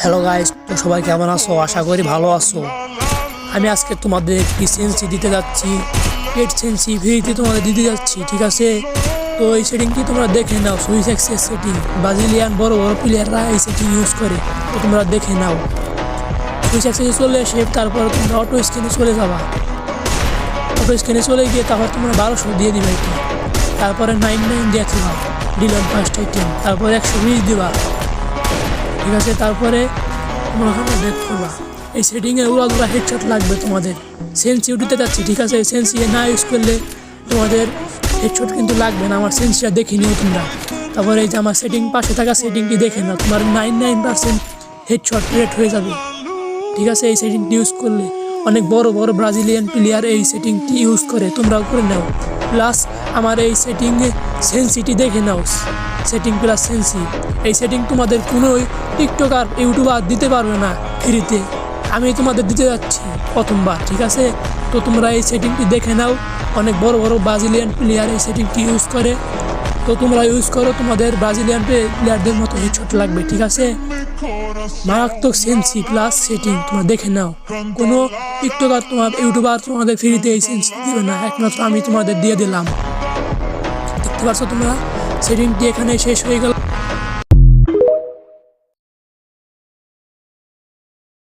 Hello guys, তো সবাই কেমন আছো? আশা করি ভালো আছো। আমি আজকে তোমাদের একটি সেন্সি দিতে যাচ্ছি, পেট সেন্সি ফ্রিতে তোমাদের দিতে যাচ্ছি, ঠিক আছে? তো এই সেটিংটি তোমরা দেখে নাও। সুইচ অ্যাক্সেস সেটিং, ব্রাজিলিয়ান বড় বড় প্লেয়াররা এই সেটিং ইউজ করে, তো তোমরা দেখে নাও। সুইচ অ্যাক্সেসে চলে এসে তারপর তোমরা অটো স্ক্যানে চলে যাবা। অটো স্ক্যানে চলে গিয়ে তারপর তোমরা 1200 দিয়ে দিবা এটি, তারপরে 99 দিয়ে দিবা ডিলন ফার্স্ট আইটেম, তারপরে 120 দিবা, ঠিক আছে? তারপরে তোমরা ওখানে ব্যাক করবা। এই সেটিংয়ে উড়াদুরা হেডশট লাগবে তোমাদের। সেন্সি উঠিতে যাচ্ছি, ঠিক আছে? সেন্সি না ইউজ করলে তোমাদের হেডশট কিন্তু লাগবে না। আমার সেন্সিটা দেখে নিও তোমরা। তারপরে এই যে আমার সেটিং পাশে থাকা সেটিংটি দেখে নাও, তোমার 99% হেডশট রেট হয়ে যাবে, ঠিক আছে? এই সেটিংটি ইউজ করলে অনেক বড় বড় ব্রাজিলিয়ান প্লেয়ার এই সেটিংটি ইউজ করে, তোমরাও করে নাও। প্লাস আমার এই সেটিংয়ে সেন্সিটি দেখে নাও, সেটিং প্লাস সেন্সি। এই সেটিং তোমাদের কোনো টিকটকার ইউটিউবার দিতে পারবে না ফ্রিতে, আমি তোমাদের দিতে যাচ্ছি প্রথমবার, ঠিক আছে? তো তোমরা এই সেটিংটি দেখে নাও। অনেক বড় বড় ব্রাজিলিয়ান প্লেয়ার এই সেটিংটি ইউজ করে, তো তোমরা ইউজ করো, তোমাদের ব্রাজিলিয়ান প্লেয়ারদের মতো হেডশট লাগবে, ঠিক আছে? মারাত্মক সেন্সি প্লাস সেটিং, তোমরা দেখে নাও। কোনো টিকটকার তোমার ইউটিউবার তোমাদের ফ্রিতে এই সেন্সি দিবে না, একমাত্র আমি তোমাদের দিয়ে দিলাম। দেখতে পাচ্ছ তোমরা, সেটিংটি এখানে শেষ হয়ে গেল।